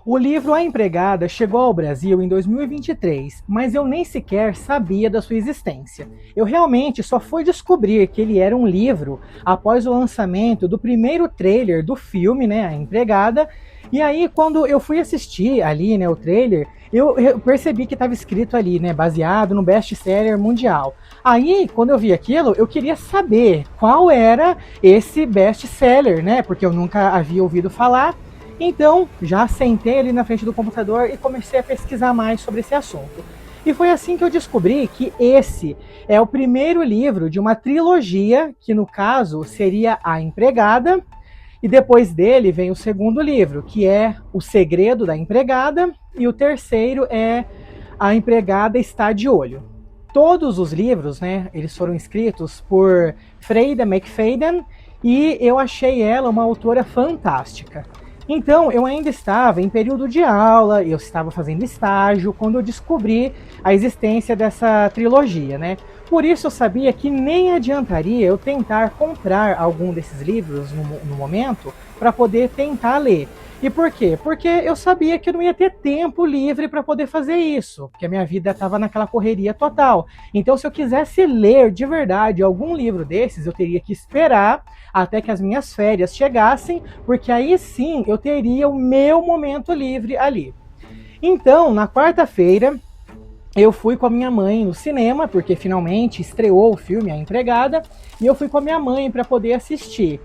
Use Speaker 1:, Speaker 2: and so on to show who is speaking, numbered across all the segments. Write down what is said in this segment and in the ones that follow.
Speaker 1: O livro A Empregada chegou ao Brasil em 2023, mas eu nem sequer sabia da sua existência. Eu realmente só fui descobrir que ele era um livro após o lançamento do primeiro trailer do filme, né, A Empregada. E aí, quando eu fui assistir ali, né, o trailer, eu percebi que estava escrito ali, né, baseado no best-seller mundial. Aí, quando eu vi aquilo, eu queria saber qual era esse best-seller, né, porque eu nunca havia ouvido falar. Então, já sentei ali na frente do computador e comecei a pesquisar mais sobre esse assunto. E foi assim que eu descobri que esse é o primeiro livro de uma trilogia, que no caso seria A Empregada, e depois dele vem o segundo livro, que é O Segredo da Empregada, e o terceiro é A Empregada Está de Olho. Todos os livros, né, eles foram escritos por Freida McFadden, e eu achei ela uma autora fantástica. Então, eu ainda estava em período de aula, eu estava fazendo estágio, quando eu descobri a existência dessa trilogia, né? Por isso eu sabia que nem adiantaria eu tentar comprar algum desses livros no momento para poder tentar ler. E por quê? Porque eu sabia que eu não ia ter tempo livre para poder fazer isso, porque a minha vida estava naquela correria total. Então, se eu quisesse ler de verdade algum livro desses, eu teria que esperar até que as minhas férias chegassem, porque aí sim eu teria o meu momento livre ali. Então, na quarta-feira, eu fui com a minha mãe no cinema, porque finalmente estreou o filme A Empregada, e eu fui com a minha mãe para poder assistir.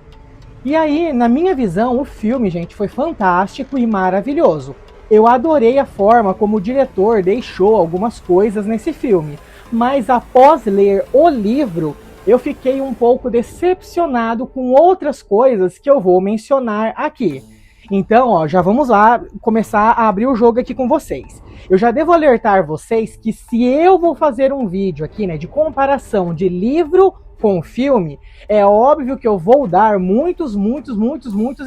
Speaker 1: E aí, na minha visão, o filme, gente, foi fantástico e maravilhoso. Eu adorei a forma como o diretor deixou algumas coisas nesse filme, mas após ler o livro, eu fiquei um pouco decepcionado com outras coisas que eu vou mencionar aqui. Então, ó, já vamos lá começar a abrir o jogo aqui com vocês. Eu já devo alertar vocês que se eu vou fazer um vídeo aqui, né, de comparação de livro com filme, é óbvio que eu vou dar muitos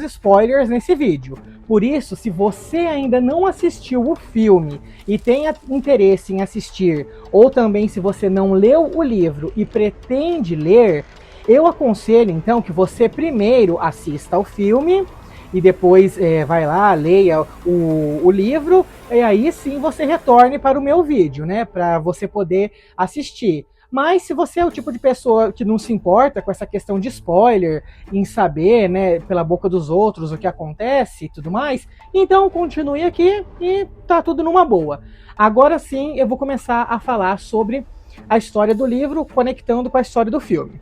Speaker 1: spoilers nesse vídeo. Por isso, se você ainda não assistiu o filme e tem interesse em assistir, ou também se você não leu o livro e pretende ler, eu aconselho então que você primeiro assista ao filme e depois vai lá, leia o livro, e aí sim você retorne para o meu vídeo, né, para você poder assistir. Mas se você é o tipo de pessoa que não se importa com essa questão de spoiler, em saber, né, pela boca dos outros o que acontece e tudo mais, então continue aqui e tá tudo numa boa. Agora sim, eu vou começar a falar sobre a história do livro, conectando com a história do filme.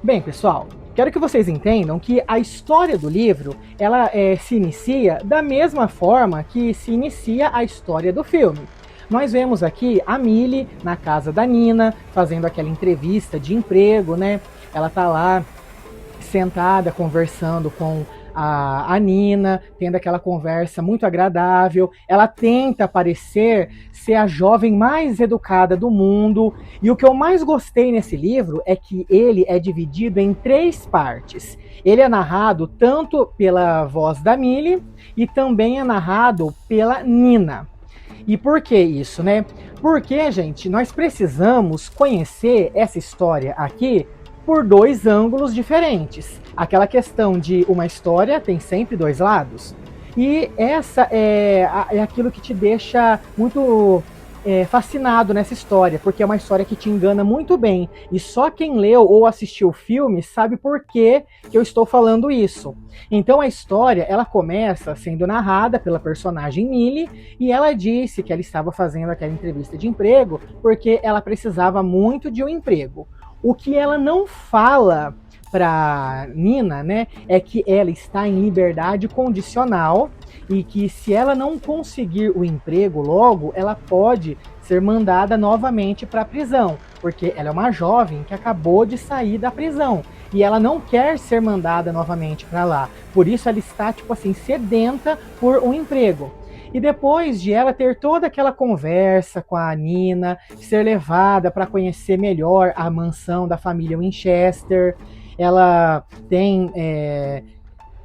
Speaker 1: Bem, pessoal, quero que vocês entendam que a história do livro, ela se inicia da mesma forma que se inicia a história do filme. Nós vemos aqui a Millie na casa da Nina, fazendo aquela entrevista de emprego, né? Ela tá lá sentada, conversando com a Nina, tendo aquela conversa muito agradável. Ela tenta parecer ser a jovem mais educada do mundo. E o que eu mais gostei nesse livro é que ele é dividido em 3 partes. Ele é narrado tanto pela voz da Millie e também é narrado pela Nina. E por que isso, né? Porque, gente, nós precisamos conhecer essa história aqui por 2 ângulos diferentes. Aquela questão de uma história tem sempre 2 lados. E essa é aquilo que te deixa muito fascinado nessa história, porque é uma história que te engana muito bem. E só quem leu ou assistiu o filme sabe por que eu estou falando isso. Então a história, ela começa sendo narrada pela personagem Millie, e ela disse que ela estava fazendo aquela entrevista de emprego porque ela precisava muito de um emprego. O que ela não fala para Nina, né, é que ela está em liberdade condicional e que se ela não conseguir o emprego logo, ela pode ser mandada novamente para a prisão, porque ela é uma jovem que acabou de sair da prisão e ela não quer ser mandada novamente para lá. Por isso ela está, tipo assim, sedenta por um emprego. E depois de ela ter toda aquela conversa com a Nina, ser levada para conhecer melhor a mansão da família Winchester, ela tem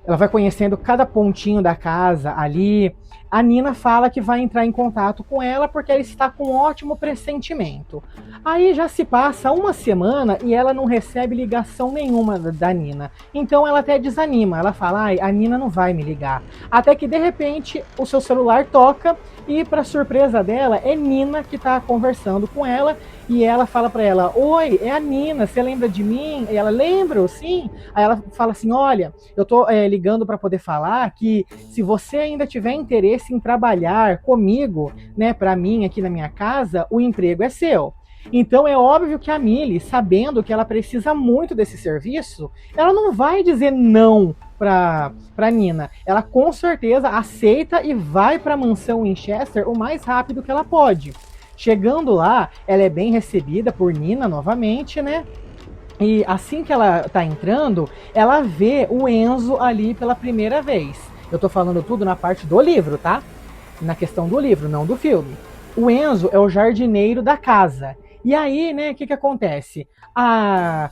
Speaker 1: Ela vai conhecendo cada pontinho da casa ali. A Nina fala que vai entrar em contato com ela porque ela está com um ótimo pressentimento. Aí já se passa uma semana e ela não recebe ligação nenhuma da Nina. Então ela até desanima. Ela fala, ai, a Nina não vai me ligar. Até que de repente o seu celular toca e, para surpresa dela, é Nina que está conversando com ela. E ela fala para ela, oi, é a Nina, você lembra de mim? E ela, lembro, sim. Aí ela fala assim, olha, eu tô ligando para poder falar que se você ainda tiver interesse em trabalhar comigo, né, para mim aqui na minha casa, o emprego é seu. Então é óbvio que a Millie, sabendo que ela precisa muito desse serviço, ela não vai dizer não para Nina. Ela com certeza aceita e vai para a mansão Winchester o mais rápido que ela pode. Chegando lá, ela é bem recebida por Nina novamente, né? E assim que ela tá entrando, ela vê o Enzo ali pela primeira vez. Eu tô falando tudo na parte do livro, tá? Na questão do livro, não do filme. O Enzo é o jardineiro da casa. E aí, né, o que acontece? A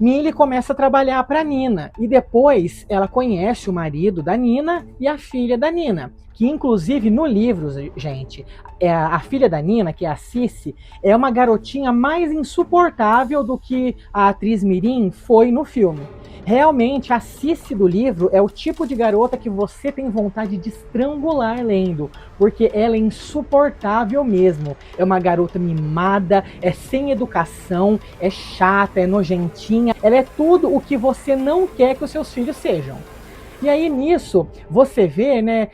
Speaker 1: Millie começa a trabalhar para Nina. E depois ela conhece o marido da Nina e a filha da Nina. Que inclusive no livro, gente, a filha da Nina, que é a Cici, é uma garotinha mais insuportável do que a atriz Mirim foi no filme. Realmente, a Cici do livro é o tipo de garota que você tem vontade de estrangular lendo, porque ela é insuportável mesmo. É uma garota mimada, é sem educação, é chata, é nojentinha. Ela é tudo o que você não quer que os seus filhos sejam. E aí nisso você vê, né,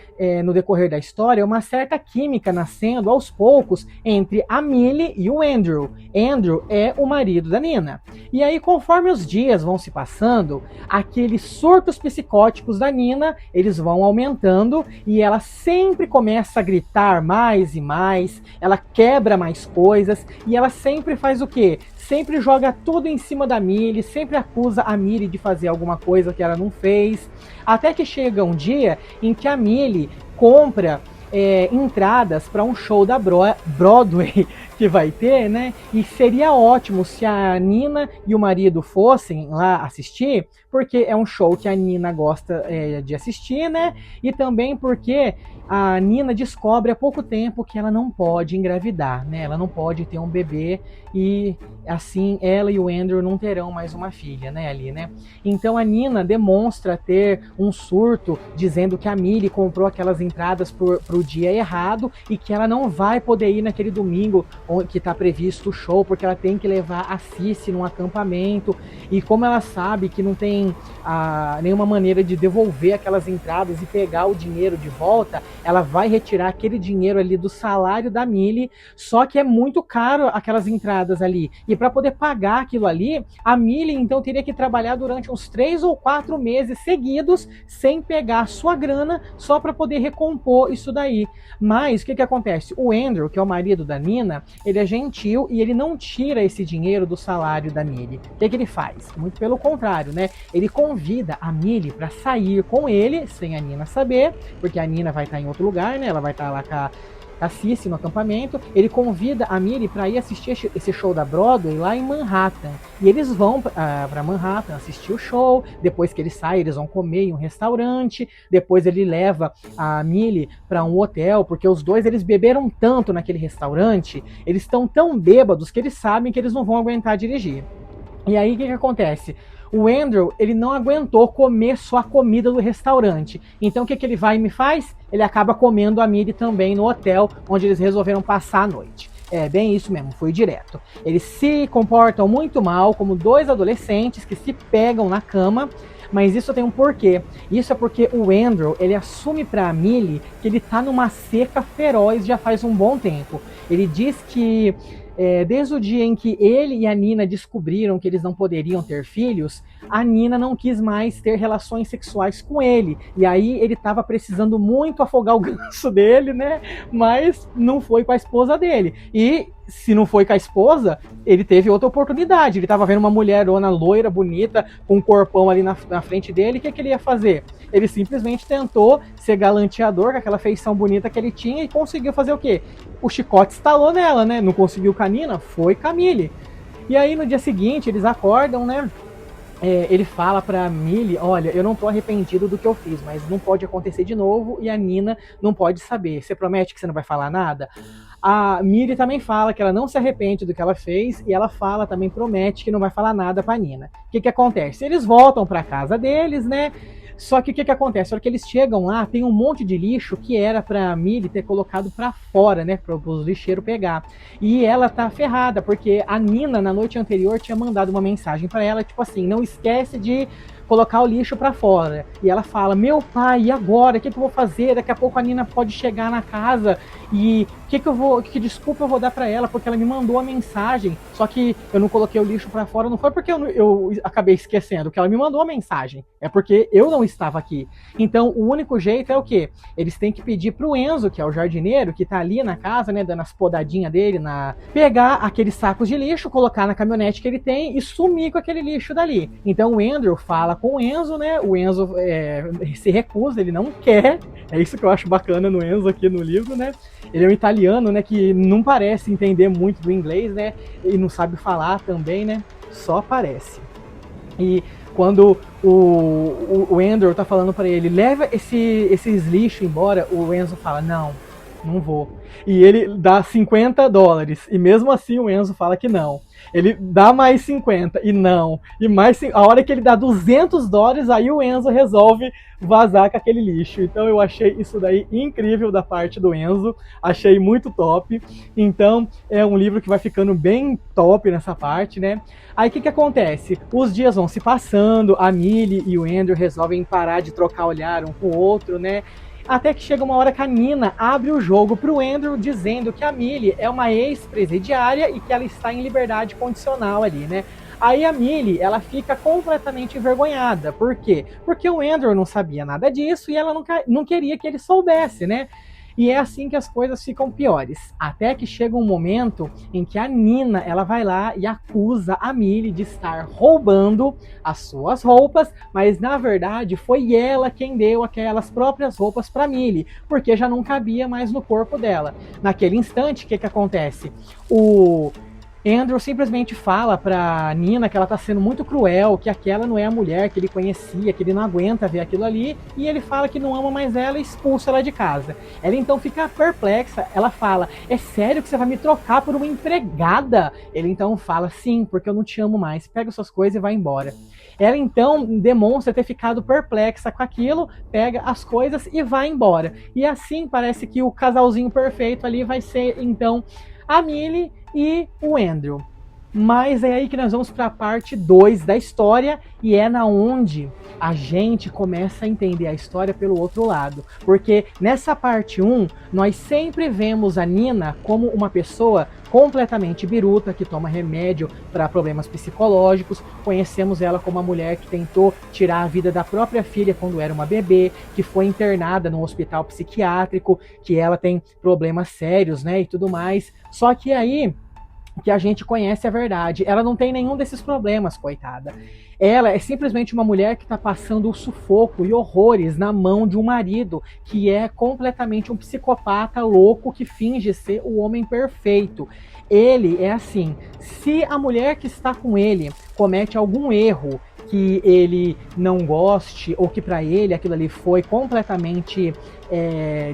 Speaker 1: no decorrer da história, uma certa química nascendo aos poucos entre a Millie e o Andrew. Andrew é o marido da Nina. E aí conforme os dias vão se passando, aqueles surtos psicóticos da Nina, eles vão aumentando e ela sempre começa a gritar mais e mais, ela quebra mais coisas e ela sempre faz o quê? Sempre joga tudo em cima da Millie, sempre acusa a Millie de fazer alguma coisa que ela não fez. Até que chega um dia em que a Millie compra entradas para um show da Broadway que vai ter, né? E seria ótimo se a Nina e o marido fossem lá assistir, porque é um show que a Nina gosta de assistir, né? E também porque a Nina descobre há pouco tempo que ela não pode engravidar, né? Ela não pode ter um bebê e assim ela e o Andrew não terão mais uma filha, né? Ali, né? Então a Nina demonstra ter um surto dizendo que a Millie comprou aquelas entradas pro dia errado e que ela não vai poder ir naquele domingo que está previsto o show, porque ela tem que levar a Cici num acampamento. E como ela sabe que não tem nenhuma maneira de devolver aquelas entradas e pegar o dinheiro de volta, ela vai retirar aquele dinheiro ali do salário da Millie, só que é muito caro aquelas entradas ali. E para poder pagar aquilo ali, a Millie então teria que trabalhar durante uns 3 ou 4 meses seguidos sem pegar a sua grana, só para poder recompor isso daí. Mas o que acontece? O Andrew, que é o marido da Nina, ele é gentil e ele não tira esse dinheiro do salário da Millie. O que ele faz? Muito pelo contrário, né? Ele convida a Millie para sair com ele, sem a Nina saber, porque a Nina vai estar em outro lugar, né? Ela vai estar lá com a Cici no acampamento. Ele convida a Millie para ir assistir esse show da Broadway lá em Manhattan. E eles vão para Manhattan assistir o show. Depois que eles saem, eles vão comer em um restaurante. Depois ele leva a Millie para um hotel, porque os dois eles beberam tanto naquele restaurante, eles estão tão bêbados que eles sabem que eles não vão aguentar dirigir. E aí o que acontece? O Andrew, ele não aguentou comer só a comida do restaurante. Então o que ele vai e me faz? Ele acaba comendo a Millie também no hotel, onde eles resolveram passar a noite. É bem isso mesmo, foi direto. Eles se comportam muito mal, como dois adolescentes que se pegam na cama, mas isso tem um porquê. Isso é porque o Andrew, ele assume pra Millie que ele tá numa seca feroz já faz um bom tempo. Ele diz que desde o dia em que ele e a Nina descobriram que eles não poderiam ter filhos, a Nina não quis mais ter relações sexuais com ele. E aí ele estava precisando muito afogar o ganso dele, né? Mas não foi com a esposa dele. E se não foi com a esposa, ele teve outra oportunidade. Ele estava vendo uma mulherona loira, bonita, com um corpão ali na frente dele. O que ele ia fazer? Ele simplesmente tentou ser galanteador com aquela feição bonita que ele tinha e conseguiu fazer o quê? O chicote estalou nela, né? Não conseguiu com a Nina, foi com a Millie. E aí no dia seguinte eles acordam, né? ele fala pra Millie, olha, eu não tô arrependido do que eu fiz, mas não pode acontecer de novo e a Nina não pode saber. Você promete que você não vai falar nada? A Millie também fala que ela não se arrepende do que ela fez e ela fala, também promete que não vai falar nada pra Nina. O que acontece? Eles voltam pra casa deles, né? Só que o que acontece? Na hora que eles chegam lá, tem um monte de lixo que era pra Millie ter colocado pra fora, né? Para os lixeiros pegar. E ela tá ferrada, porque a Nina, na noite anterior, tinha mandado uma mensagem pra ela, tipo assim, não esquece de colocar o lixo pra fora. E ela fala, meu pai, e agora? O que eu vou fazer? Daqui a pouco a Nina pode chegar na casa e que desculpa eu vou dar pra ela, porque ela me mandou a mensagem, só que eu não coloquei o lixo pra fora, não foi porque eu acabei esquecendo, que ela me mandou a mensagem, é porque eu não estava aqui. Então o único jeito é o quê? Eles têm que pedir pro Enzo, que é o jardineiro, que tá ali na casa, né, dando as podadinhas dele, pegar aqueles sacos de lixo, colocar na caminhonete que ele tem e sumir com aquele lixo dali. Então o Andrew fala com o Enzo, né, o Enzo se recusa, ele não quer, é isso que eu acho bacana no Enzo aqui no livro, né, ele é um italiano, né, que não parece entender muito do inglês, né, e não sabe falar também, né, só parece. E quando o Andrew tá falando para ele, leva esses lixos embora, o Enzo fala, não vou. E ele dá $50, e mesmo assim o Enzo fala que não. Ele dá mais 50 e não. E mais a hora que ele dá $200, aí o Enzo resolve vazar com aquele lixo. Então eu achei isso daí incrível da parte do Enzo. Achei muito top. Então é um livro que vai ficando bem top nessa parte, né? Aí o que acontece? Os dias vão se passando, a Millie e o Andrew resolvem parar de trocar olhar um com o outro, né? Até que chega uma hora que a Nina abre o jogo pro Andrew dizendo que a Millie é uma ex-presidiária e que ela está em liberdade condicional ali, né? Aí a Millie, ela fica completamente envergonhada. Por quê? Porque o Andrew não sabia nada disso e ela não queria que ele soubesse, né? E é assim que as coisas ficam piores. Até que chega um momento em que a Nina, ela vai lá e acusa a Millie de estar roubando as suas roupas, mas na verdade foi ela quem deu aquelas próprias roupas para Millie, porque já não cabia mais no corpo dela. Naquele instante, o que acontece? O Andrew simplesmente fala pra Nina que ela tá sendo muito cruel, que aquela não é a mulher que ele conhecia, que ele não aguenta ver aquilo ali, e ele fala que não ama mais ela e expulsa ela de casa. Ela então fica perplexa, ela fala, é sério que você vai me trocar por uma empregada? Ele então fala, sim, porque eu não te amo mais, pega suas coisas e vai embora. Ela então demonstra ter ficado perplexa com aquilo, pega as coisas e vai embora. E assim parece que o casalzinho perfeito ali vai ser então a Millie e o Andrew. Mas é aí que nós vamos para a parte 2 da história e é na onde a gente começa a entender a história pelo outro lado. Porque nessa parte 1, nós sempre vemos a Nina como uma pessoa completamente biruta, que toma remédio para problemas psicológicos. Conhecemos ela como uma mulher que tentou tirar a vida da própria filha quando era uma bebê, que foi internada num hospital psiquiátrico, que ela tem problemas sérios, né, e tudo mais. Só que aí que a gente conhece a verdade. Ela não tem nenhum desses problemas, coitada. Ela é simplesmente uma mulher que está passando o sufoco e horrores na mão de um marido que é completamente um psicopata louco que finge ser o homem perfeito. Ele é assim, se a mulher que está com ele comete algum erro que ele não goste ou que para ele aquilo ali foi completamente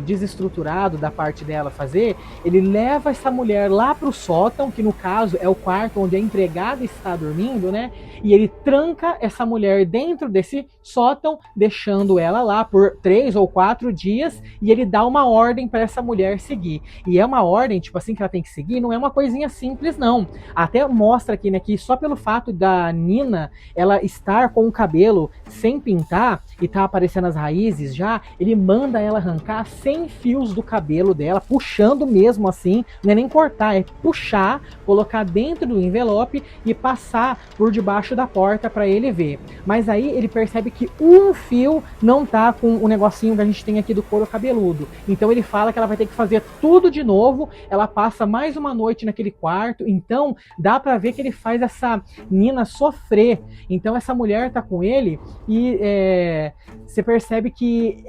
Speaker 1: desestruturado da parte dela fazer, ele leva essa mulher lá pro sótão, que no caso é o quarto onde a empregada está dormindo, né? E ele tranca essa mulher dentro desse sótão, deixando ela lá por 3 ou 4 dias, e ele dá uma ordem para essa mulher seguir. E é uma ordem, tipo assim, que ela tem que seguir, não é uma coisinha simples, não. Até mostra aqui, né, que só pelo fato da Nina, ela estar com o cabelo sem pintar, e tá aparecendo as raízes já, ele manda ela arrancar 100 fios do cabelo dela, puxando mesmo assim, não é nem cortar, é puxar, colocar dentro do envelope e passar por debaixo da porta para ele ver. Mas aí ele percebe que um fio não tá com o negocinho que a gente tem aqui do couro cabeludo. Então ele fala que ela vai ter que fazer tudo de novo, ela passa mais uma noite naquele quarto, então dá para ver que ele faz essa Nina sofrer. Então essa mulher tá com ele e você percebe que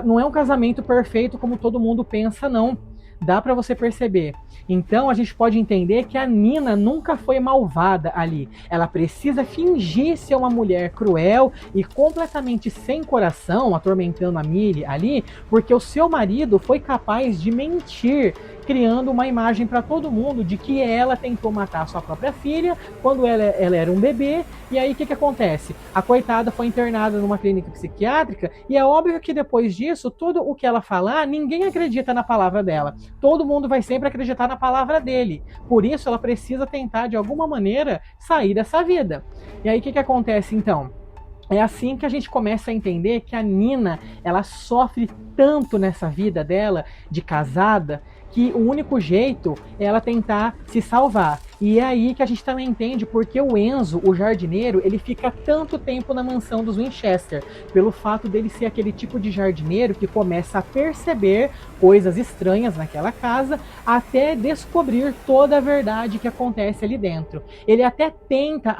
Speaker 1: não é um casamento perfeito como todo mundo pensa, não. Dá para você perceber. Então a gente pode entender que a Nina nunca foi malvada ali. Ela precisa fingir ser uma mulher cruel e completamente sem coração, atormentando a Millie ali, porque o seu marido foi capaz de mentir, criando uma imagem para todo mundo de que ela tentou matar sua própria filha quando ela era um bebê. E aí o que acontece? A coitada foi internada numa clínica psiquiátrica e é óbvio que depois disso, tudo o que ela falar, ninguém acredita na palavra dela. Todo mundo vai sempre acreditar na palavra dele. Por isso ela precisa tentar de alguma maneira sair dessa vida. E aí o que acontece então? É assim que a gente começa a entender que a Nina, ela sofre tanto nessa vida dela de casada, que o único jeito é ela tentar se salvar. E é aí que a gente também entende porque o Enzo, o jardineiro, ele fica tanto tempo na mansão dos Winchester, pelo fato dele ser aquele tipo de jardineiro que começa a perceber coisas estranhas naquela casa, até descobrir toda a verdade que acontece ali dentro. Ele até tenta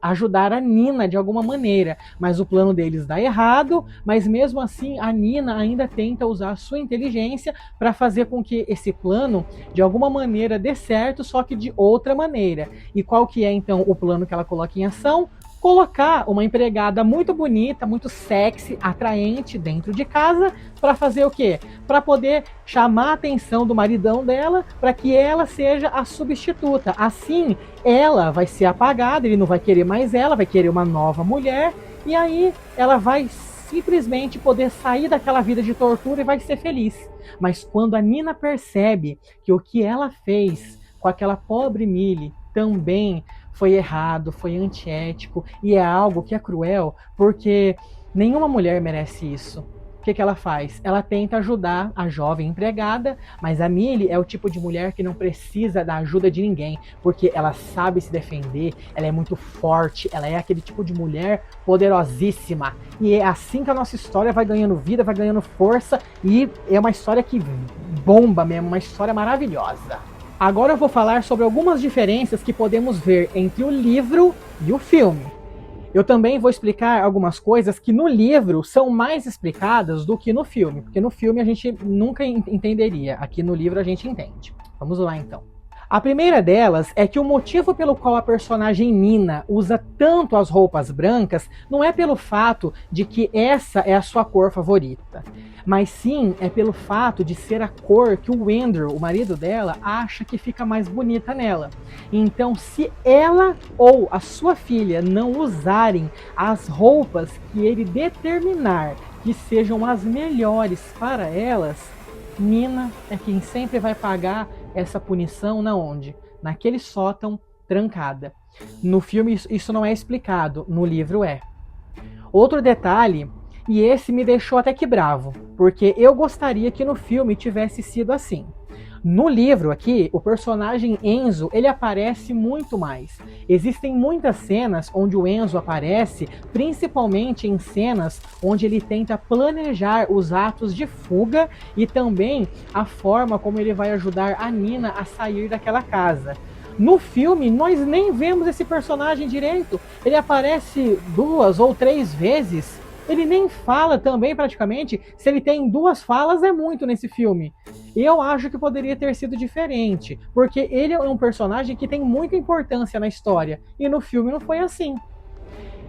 Speaker 1: ajudar a Nina de alguma maneira, mas o plano deles dá errado, mas mesmo assim a Nina ainda tenta usar a sua inteligência para fazer com que esse plano de alguma maneira dê certo, só que de outra maneira. E qual que é então o plano que ela coloca em ação? Colocar uma empregada muito bonita, muito sexy, atraente dentro de casa, para fazer o quê? Para poder chamar a atenção do maridão dela, para que ela seja a substituta. Assim, ela vai ser apagada, ele não vai querer mais ela, vai querer uma nova mulher, e aí ela vai simplesmente poder sair daquela vida de tortura e vai ser feliz. Mas quando a Nina percebe que o que ela fez com aquela pobre Millie também foi errado, foi antiético e é algo que é cruel, porque nenhuma mulher merece isso. O que ela faz? Ela tenta ajudar a jovem empregada, mas a Millie é o tipo de mulher que não precisa da ajuda de ninguém, porque ela sabe se defender, ela é muito forte, ela é aquele tipo de mulher poderosíssima. E é assim que a nossa história vai ganhando vida, vai ganhando força, e é uma história que bomba mesmo, uma história maravilhosa. Agora eu vou falar sobre algumas diferenças que podemos ver entre o livro e o filme. Eu também vou explicar algumas coisas que no livro são mais explicadas do que no filme, porque no filme a gente nunca entenderia, aqui no livro a gente entende. Vamos lá então. A primeira delas é que o motivo pelo qual a personagem Nina usa tanto as roupas brancas não é pelo fato de que essa é a sua cor favorita, mas sim é pelo fato de ser a cor que o Andrew, o marido dela, acha que fica mais bonita nela. Então, se ela ou a sua filha não usarem as roupas que ele determinar que sejam as melhores para elas, Nina é quem sempre vai pagar essa punição na onde? Naquele sótão trancada. No filme isso não é explicado, no livro é. Outro detalhe, e esse me deixou até que bravo, porque eu gostaria que no filme tivesse sido assim. No livro aqui, o personagem Enzo, ele aparece muito mais. Existem muitas cenas onde o Enzo aparece, principalmente em cenas onde ele tenta planejar os atos de fuga e também a forma como ele vai ajudar a Nina a sair daquela casa. No filme, nós nem vemos esse personagem direito. Ele aparece 2 ou 3 vezes. Ele nem fala também praticamente. Se ele tem 2 falas é muito nesse filme. Eu acho que poderia ter sido diferente, porque ele é um personagem que tem muita importância na história, e no filme não foi assim.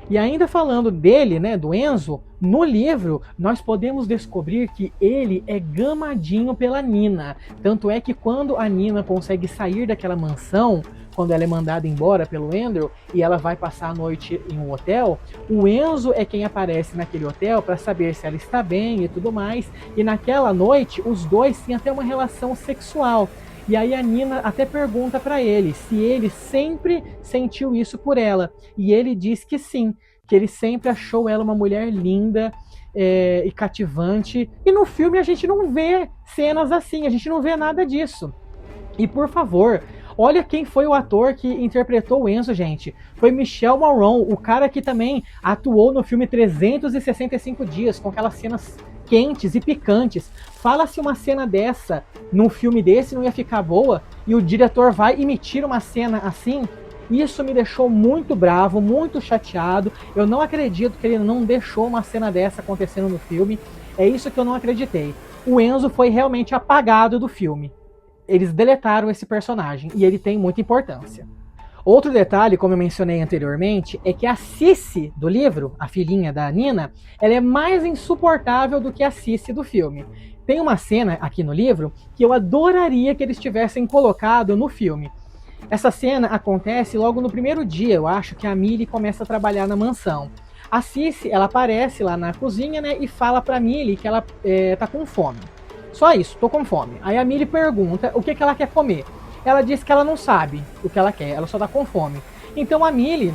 Speaker 1: E ainda falando dele, né, do Enzo, no livro nós podemos descobrir que ele é gamadinho pela Nina. Tanto é que quando a Nina consegue sair daquela mansão, quando ela é mandada embora pelo Andrew e ela vai passar a noite em um hotel, o Enzo é quem aparece naquele hotel para saber se ela está bem e tudo mais. E naquela noite os dois têm até uma relação sexual. E aí a Nina até pergunta para ele se ele sempre sentiu isso por ela. E ele diz que sim, que ele sempre achou ela uma mulher linda e cativante. E no filme a gente não vê cenas assim, a gente não vê nada disso. E por favor, olha quem foi o ator que interpretou o Enzo, gente. Foi Michel Morron, o cara que também atuou no filme 365 Dias, com aquelas cenas quentes e picantes. Fala se uma cena dessa, num filme desse, não ia ficar boa, e o diretor vai emitir uma cena assim. Isso me deixou muito bravo, muito chateado. Eu não acredito que ele não deixou uma cena dessa acontecendo no filme. É isso que eu não acreditei. O Enzo foi realmente apagado do filme. eles deletaram esse personagem e ele tem muita importância. Outro detalhe, como eu mencionei anteriormente, é que a Cici do livro, a filhinha da Nina, ela é mais insuportável do que a Cici do filme. Tem uma cena aqui no livro que eu adoraria que eles tivessem colocado no filme. Essa cena acontece logo no primeiro dia, eu acho, que a Millie começa a trabalhar na mansão. A Cici, ela aparece lá na cozinha, né, e fala pra Millie que ela tá com fome. Só isso, tô com fome. Aí a Millie pergunta o que ela quer comer. Ela diz que ela não sabe o que ela quer, ela só tá com fome. Então a Millie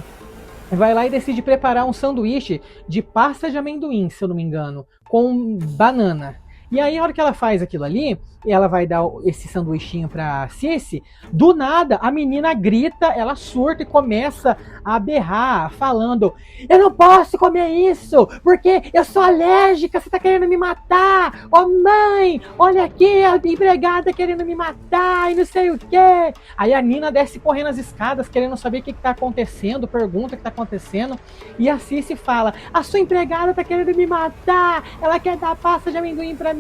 Speaker 1: vai lá e decide preparar um sanduíche de pasta de amendoim, se eu não me engano, com banana. E aí, a hora que ela faz aquilo ali, ela vai dar esse sanduichinho pra Cici, do nada, a menina grita, ela surta e começa a berrar, falando: eu não posso comer isso, porque eu sou alérgica, você tá querendo me matar! Ô mãe, olha aqui, a empregada querendo me matar e não sei o quê! Aí a Nina desce correndo as escadas, querendo saber o que tá acontecendo, pergunta o que tá acontecendo, e a Cici fala: a sua empregada tá querendo me matar, ela quer dar pasta de amendoim pra mim.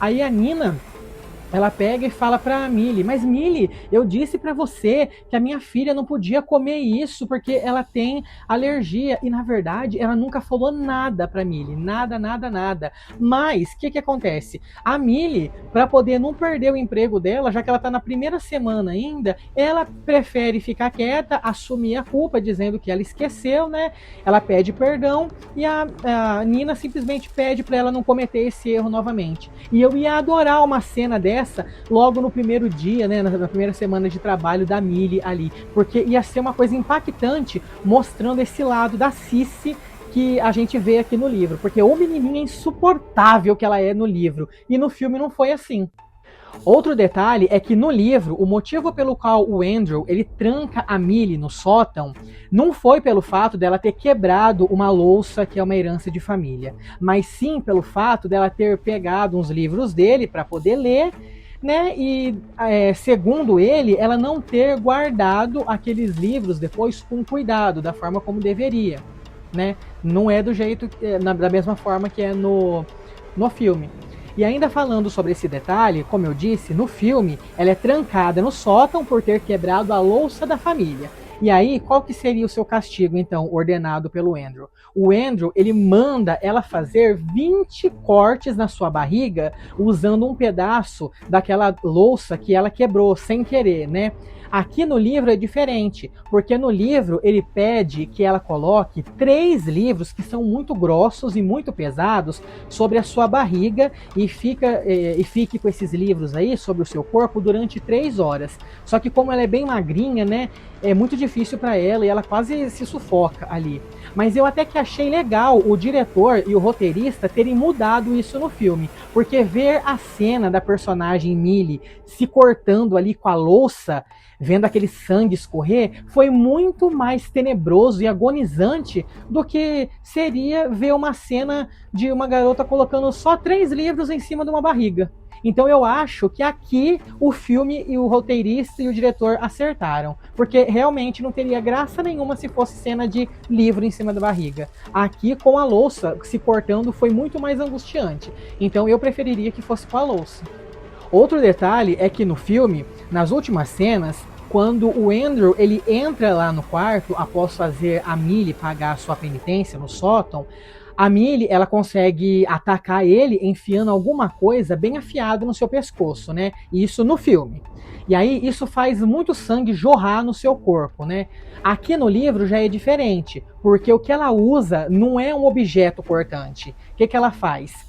Speaker 1: Aí a Nina, ela pega e fala pra Millie: mas Millie, eu disse pra você que a minha filha não podia comer isso porque ela tem alergia. E na verdade ela nunca falou nada pra Millie, nada, nada, nada. Mas o que acontece? A Millie, pra poder não perder o emprego dela, já que ela tá na primeira semana ainda, ela prefere ficar quieta, assumir a culpa, dizendo que ela esqueceu, né? Ela pede perdão e a Nina simplesmente pede pra ela não cometer esse erro novamente. E eu ia adorar uma cena dessa logo no primeiro dia, né, na primeira semana de trabalho da Millie ali, porque ia ser uma coisa impactante, mostrando esse lado da Cici que a gente vê aqui no livro, porque o menininho é insuportável que ela é no livro, e no filme não foi assim. Outro detalhe é que no livro, o motivo pelo qual o Andrew ele tranca a Millie no sótão não foi pelo fato dela ter quebrado uma louça que é uma herança de família, mas sim pelo fato dela ter pegado uns livros dele para poder ler, né? E segundo ele, ela não ter guardado aqueles livros depois com cuidado, da forma como deveria, né? Não é do jeito, da mesma forma que é no filme. E ainda falando sobre esse detalhe, como eu disse, no filme, ela é trancada no sótão por ter quebrado a louça da família. E aí, qual que seria o seu castigo, então, ordenado pelo Andrew? O Andrew, ele manda ela fazer 20 cortes na sua barriga, usando um pedaço daquela louça que ela quebrou sem querer, né? Aqui no livro é diferente, porque no livro ele pede que ela coloque 3 livros que são muito grossos e muito pesados sobre a sua barriga e fique com esses livros aí sobre o seu corpo durante 3 horas. Só que como ela é bem magrinha, né, é muito difícil para ela e ela quase se sufoca ali. Mas eu até que achei legal o diretor e o roteirista terem mudado isso no filme, porque ver a cena da personagem Millie se cortando ali com a louça, vendo aquele sangue escorrer, foi muito mais tenebroso e agonizante do que seria ver uma cena de uma garota colocando só 3 livros em cima de uma barriga. Então eu acho que aqui o filme e o roteirista e o diretor acertaram, porque realmente não teria graça nenhuma se fosse cena de livro em cima da barriga. Aqui com a louça se cortando foi muito mais angustiante, então eu preferiria que fosse com a louça. Outro detalhe é que no filme, nas últimas cenas, quando o Andrew ele entra lá no quarto após fazer a Millie pagar a sua penitência no sótão, a Millie ela consegue atacar ele enfiando alguma coisa bem afiada no seu pescoço, né? Isso no filme. E aí isso faz muito sangue jorrar no seu corpo, né? Aqui no livro já é diferente, porque o que ela usa não é um objeto cortante. O que ela faz?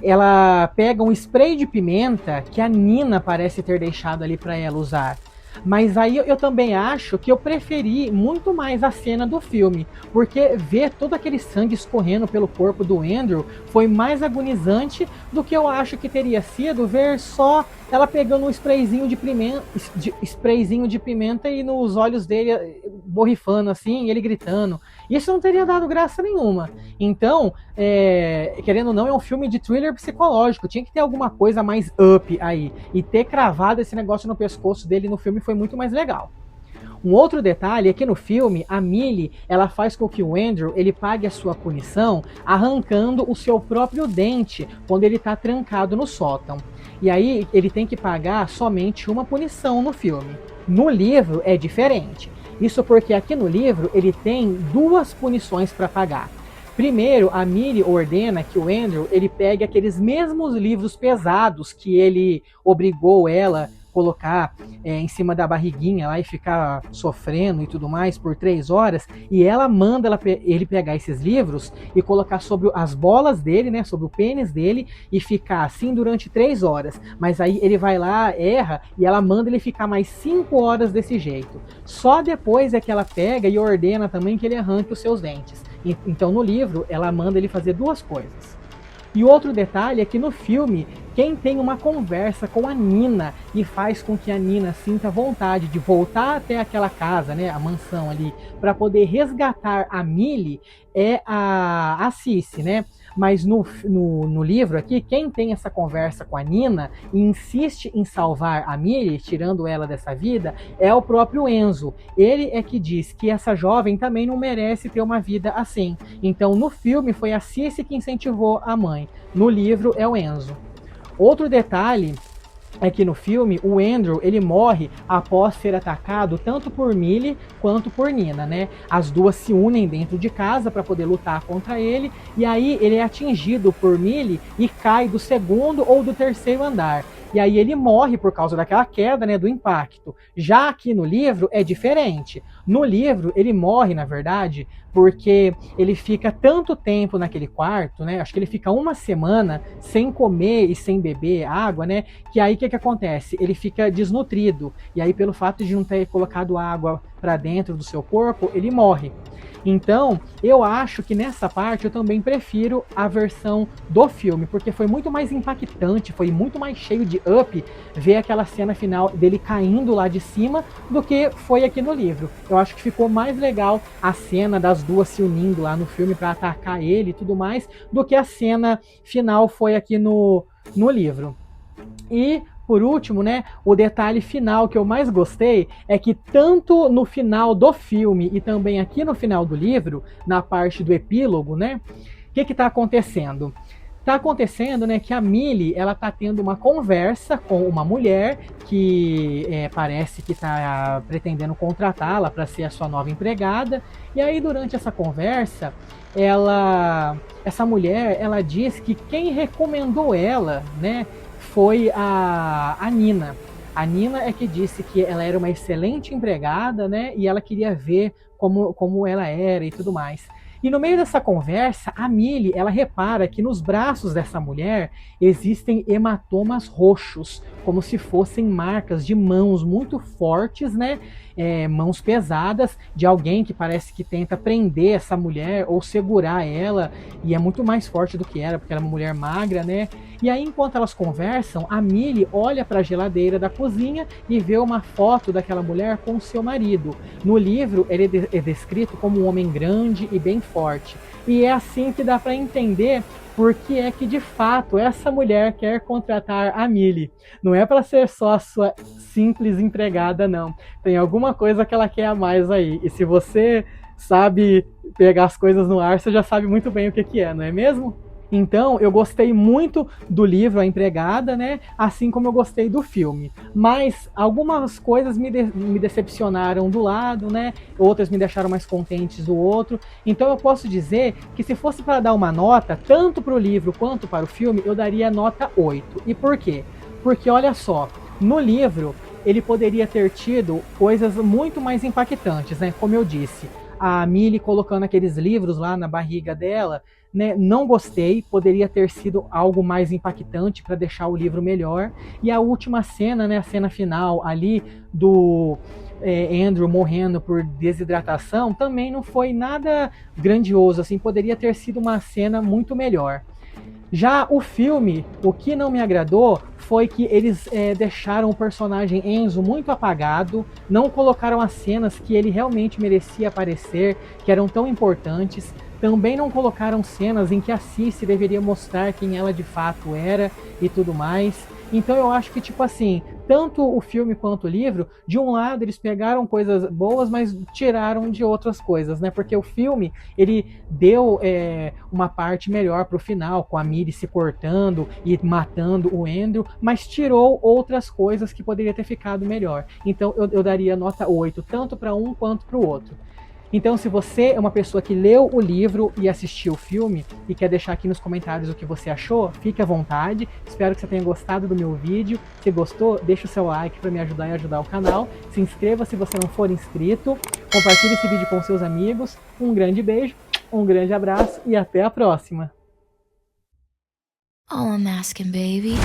Speaker 1: Ela pega um spray de pimenta que a Nina parece ter deixado ali para ela usar. Mas aí eu também acho que eu preferi muito mais a cena do filme, porque ver todo aquele sangue escorrendo pelo corpo do Andrew foi mais agonizante do que eu acho que teria sido ver só ela pegando um sprayzinho de pimenta e nos olhos dele borrifando assim, e ele gritando. Isso não teria dado graça nenhuma. Então, querendo ou não, é um filme de thriller psicológico. Tinha que ter alguma coisa mais up aí. E ter cravado esse negócio no pescoço dele no filme foi muito mais legal. Um outro detalhe é que no filme, a Millie, ela faz com que o Andrew ele pague a sua punição arrancando o seu próprio dente quando ele está trancado no sótão. E aí ele tem que pagar somente uma punição no filme. No livro é diferente. Isso porque aqui no livro ele tem duas punições para pagar. Primeiro, a Millie ordena que o Andrew ele pegue aqueles mesmos livros pesados que ele obrigou ela a colocar em cima da barriguinha lá e ficar sofrendo e tudo mais por 3 horas, e ela manda ele pegar esses livros e colocar sobre as bolas dele, né, sobre o pênis dele, e ficar assim durante 3 horas. Mas aí ele vai lá, erra, e ela manda ele ficar mais 5 horas desse jeito. Só depois é que ela pega e ordena também que ele arranque os seus dentes. Então no livro ela manda ele fazer duas coisas. E outro detalhe é que no filme, quem tem uma conversa com a Nina e faz com que a Nina sinta vontade de voltar até aquela casa, né, a mansão ali, para poder resgatar a Millie, é a Cici, né? Mas no livro aqui, quem tem essa conversa com a Nina e insiste em salvar a Millie, tirando ela dessa vida, é o próprio Enzo. Ele é que diz que essa jovem também não merece ter uma vida assim. Então no filme foi a Cici que incentivou a mãe. No livro é o Enzo. Outro detalhe é que no filme o Andrew ele morre após ser atacado tanto por Millie quanto por Nina, né? As duas se unem dentro de casa para poder lutar contra ele, e aí ele é atingido por Millie e cai do 2º ou do 3º andar. E aí ele morre por causa daquela queda, né, do impacto. Já aqui no livro é diferente. No livro ele morre, na verdade, porque ele fica tanto tempo naquele quarto, né? Acho que ele fica 1 semana sem comer e sem beber água, né? Que aí o que acontece? Ele fica desnutrido. E aí pelo fato de não ter colocado água para dentro do seu corpo, ele morre. Então, eu acho que nessa parte eu também prefiro a versão do filme, porque foi muito mais impactante, foi muito mais cheio de up ver aquela cena final dele caindo lá de cima do que foi aqui no livro. Eu acho que ficou mais legal a cena das duas se unindo lá no filme para atacar ele e tudo mais, do que a cena final foi aqui no livro. E por último, né, o detalhe final que eu mais gostei é que tanto no final do filme e também aqui no final do livro, na parte do epílogo, né, o que está acontecendo? Está acontecendo, né, que a Millie ela está tendo uma conversa com uma mulher que parece que está pretendendo contratá-la para ser a sua nova empregada. E aí durante essa conversa, essa mulher, ela diz que quem recomendou ela, né, foi a Nina. A Nina é que disse que ela era uma excelente empregada, né? E ela queria ver como ela era e tudo mais. E no meio dessa conversa, a Millie, ela repara que nos braços dessa mulher existem hematomas roxos, como se fossem marcas de mãos muito fortes, né? Mãos pesadas de alguém que parece que tenta prender essa mulher ou segurar ela, e é muito mais forte do que era, porque ela é uma mulher magra, né? E aí, enquanto elas conversam, a Millie olha para a geladeira da cozinha e vê uma foto daquela mulher com seu marido. No livro, ele é descrito como um homem grande e bem forte. E é assim que dá para entender por que é que, de fato, essa mulher quer contratar a Millie. Não é para ser só a sua simples empregada, não. Tem alguma coisa que ela quer a mais aí. E se você sabe pegar as coisas no ar, você já sabe muito bem o que é, não é mesmo? Então, eu gostei muito do livro A Empregada, né? Assim como eu gostei do filme. Mas algumas coisas me decepcionaram do lado, né? Outras me deixaram mais contentes do outro. Então, eu posso dizer que se fosse para dar uma nota, tanto para o livro quanto para o filme, eu daria nota 8. E por quê? Porque, olha só, no livro, ele poderia ter tido coisas muito mais impactantes, né? Como eu disse, a Millie colocando aqueles livros lá na barriga dela, né, não gostei, poderia ter sido algo mais impactante para deixar o livro melhor. E a última cena, né, a cena final ali do Andrew morrendo por desidratação, também não foi nada grandioso, assim, poderia ter sido uma cena muito melhor. Já o filme, o que não me agradou foi que eles deixaram o personagem Enzo muito apagado, não colocaram as cenas que ele realmente merecia aparecer, que eram tão importantes. Também não colocaram cenas em que a Cici deveria mostrar quem ela de fato era e tudo mais. Então eu acho que, tipo assim, tanto o filme quanto o livro, de um lado eles pegaram coisas boas, mas tiraram de outras coisas, né? Porque o filme, ele deu uma parte melhor pro final, com a Miri se cortando e matando o Andrew, mas tirou outras coisas que poderia ter ficado melhor. Então eu daria nota 8, tanto para um quanto para o outro. Então, se você é uma pessoa que leu o livro e assistiu o filme e quer deixar aqui nos comentários o que você achou, fique à vontade. Espero que você tenha gostado do meu vídeo. Se gostou, deixa o seu like para me ajudar e ajudar o canal. Se inscreva se você não for inscrito. Compartilhe esse vídeo com seus amigos. Um grande beijo, um grande abraço e até a próxima.
Speaker 2: All I'm asking, baby.